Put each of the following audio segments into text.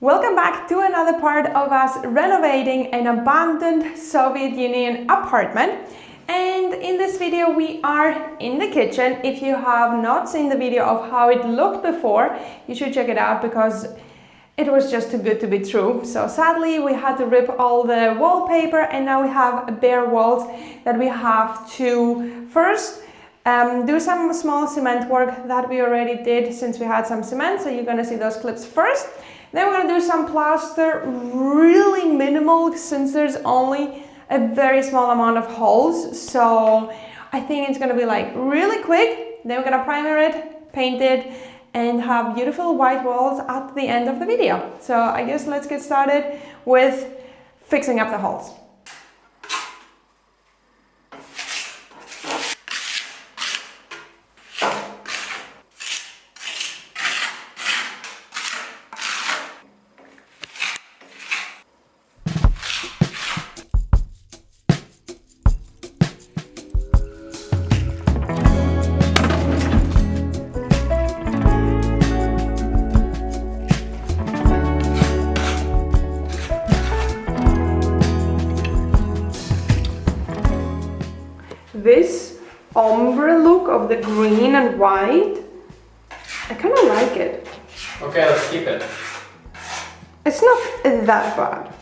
Welcome back to another part of us renovating an abandoned Soviet Union apartment. And in this video we are in the kitchen. If you have not seen the video of how it looked before, you should check it out because it was just too good to be true. So sadly we had to rip all the wallpaper and now we have bare walls that we have to first do some small cement work that we already did since we had some cement. So you're gonna see those clips first. Then we're gonna do some plaster, really minimal since there's only a very small amount of holes. So I think it's gonna be like really quick. Then we're gonna primer it, paint it, and have beautiful white walls at the end of the video. So I guess let's get started with fixing up the holes. This ombre look of the green and white, I kind of like it. Okay, let's keep it. It's not that bad.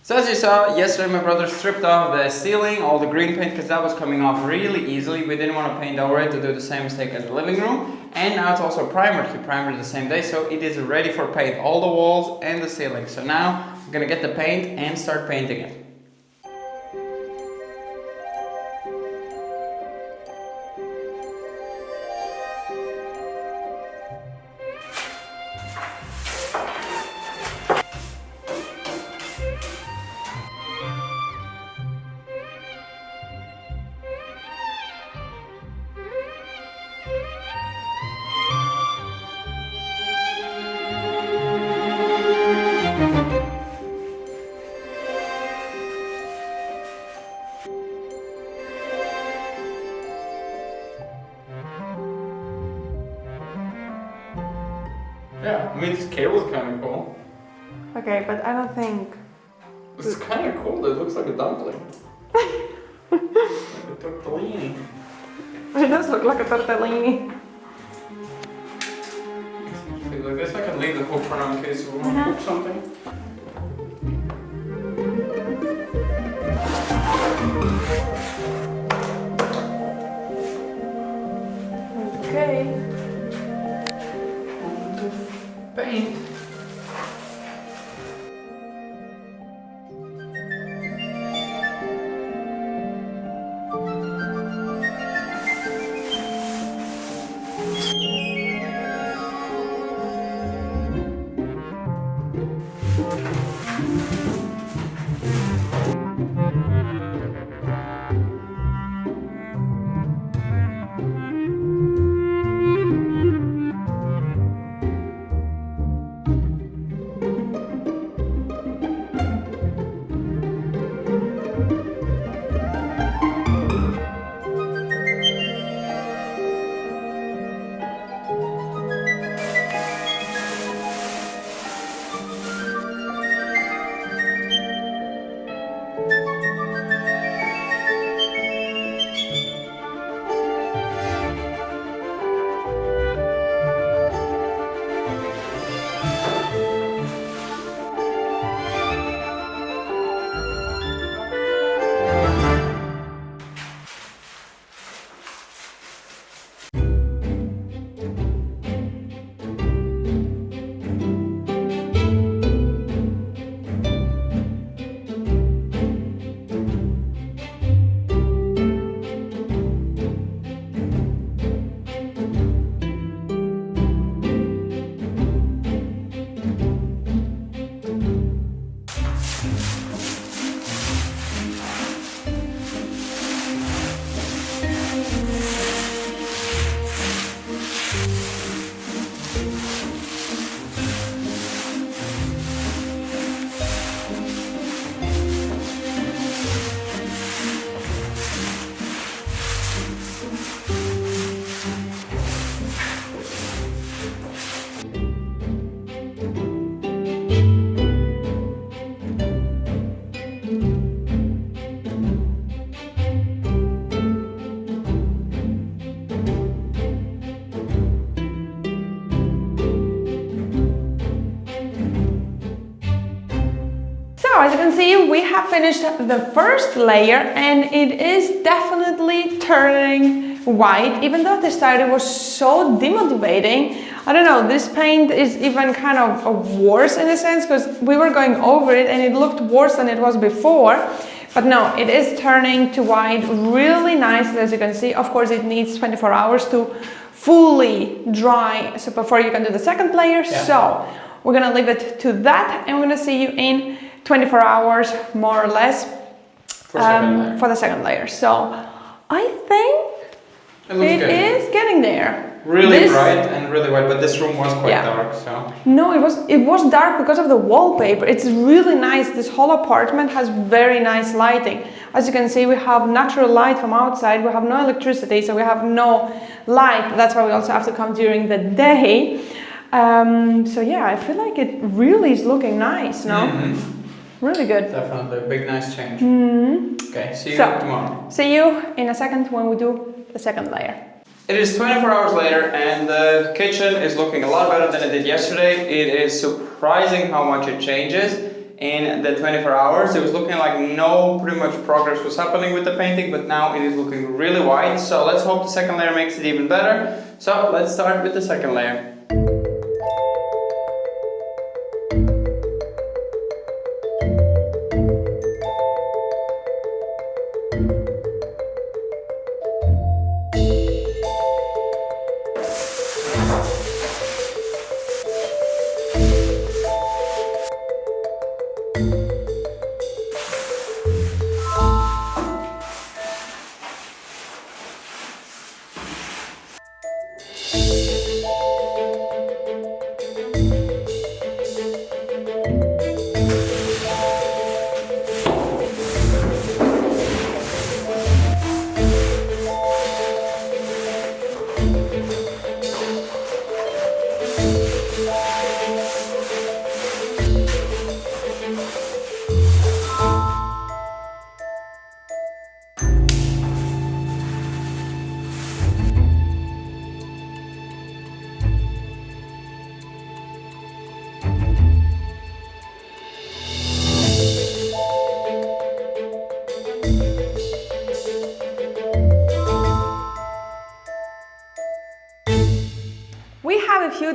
So as you saw, yesterday my brother stripped off the ceiling, all the green paint, because that was coming off really easily. We didn't want to paint over it to do the same mistake as the living room. And now it's also primered. He primered it the same day, so it is ready for paint. All the walls and the ceiling. So now I'm gonna get the paint and start painting it. Yeah, I mean this cable's kind of cool. Okay, but I don't think. It's kind of cool. It looks like a dumpling. Like a tortellini. It does look like a tortellini. Like this, I can leave the hook for now in case we want to cook something. Okay. Paint. As you can see, we have finished the first layer and it is definitely turning white, even though at the start it was so demotivating. I don't know, this paint is even kind of worse in a sense because we were going over it and it looked worse than it was before. But no, it is turning to white really nicely, as you can see. Of course, it needs 24 hours to fully dry so before you can do the second layer. Yeah. So we're gonna leave it to that and we're gonna see you in 24 hours, more or less, for the second layer. So I think it is getting there. Really bright and really white, but this room was quite dark, so. No, it was dark because of the wallpaper. It's really nice. This whole apartment has very nice lighting. As you can see, we have natural light from outside. We have no electricity, so we have no light. That's why we also have to come during the day. So yeah, I feel like it really is looking nice, no? Mm-hmm. Really good. Definitely a big nice change. Mm-hmm. Okay, see you tomorrow. See you in a second when we do the second layer. It is 24 hours later and the kitchen is looking a lot better than it did yesterday. It is surprising how much it changes in the 24 hours. It was looking like no pretty much progress was happening with the painting, but now it is looking really white. So let's hope the second layer makes it even better. So let's start with the second layer.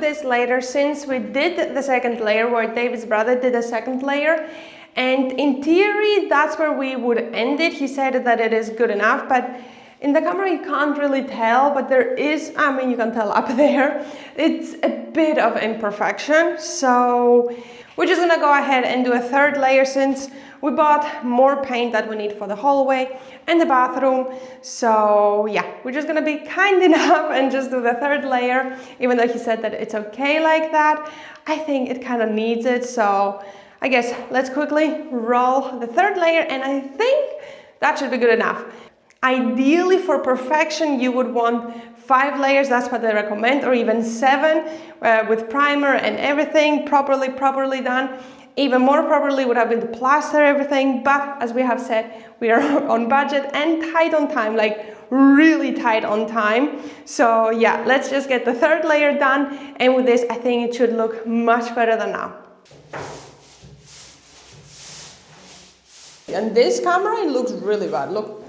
days later since we did the second layer, where David's brother did the second layer. And in theory, that's where we would end it. He said that it is good enough, but in the camera you can't really tell, but there is, I mean, you can tell up there, it's a bit of imperfection. So we're just gonna go ahead and do a third layer since we bought more paint that we need for the hallway and the bathroom. So yeah, we're just gonna be kind enough and just do the third layer, even though he said that it's okay like that. I think it kind of needs it, so I guess let's quickly roll the third layer, and I think that should be good enough. Ideally, for perfection, you would want 5 layers, that's what they recommend, or even 7 with primer and everything properly done. Even more properly would have been to plaster everything, but as we have said, we are on budget and tight on time, like really tight on time. So yeah, let's just get the third layer done, and with this I think it should look much better than now. And this camera, it looks really bad. Look.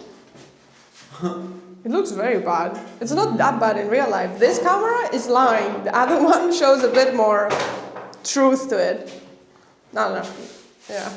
It looks very bad. It's not that bad in real life. This camera is lying. The other one shows a bit more truth to it. No. Yeah.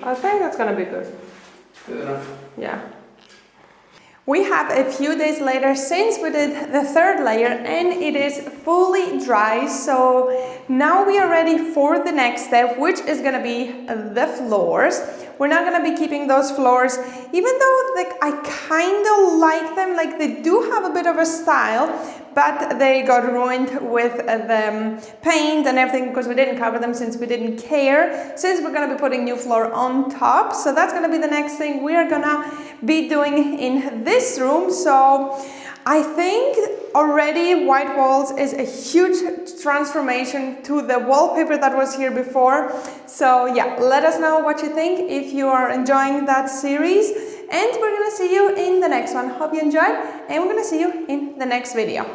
I think that's gonna be good. Good enough. Yeah. We have a few days later since we did the third layer, and it is fully dry. So now we are ready for the next step, which is gonna be the floors. We're not gonna be keeping those floors, even though like I kind of like them, like they do have a bit of a style, but they got ruined with the paint and everything because we didn't cover them since we didn't care, since we're gonna be putting new floor on top. So that's gonna be the next thing we're gonna be doing in this room. So I think already white walls is a huge transformation to the wallpaper that was here before. So yeah, let us know what you think if you are enjoying that series, and we're gonna see you in the next one. Hope you enjoyed, and we're gonna see you in the next video.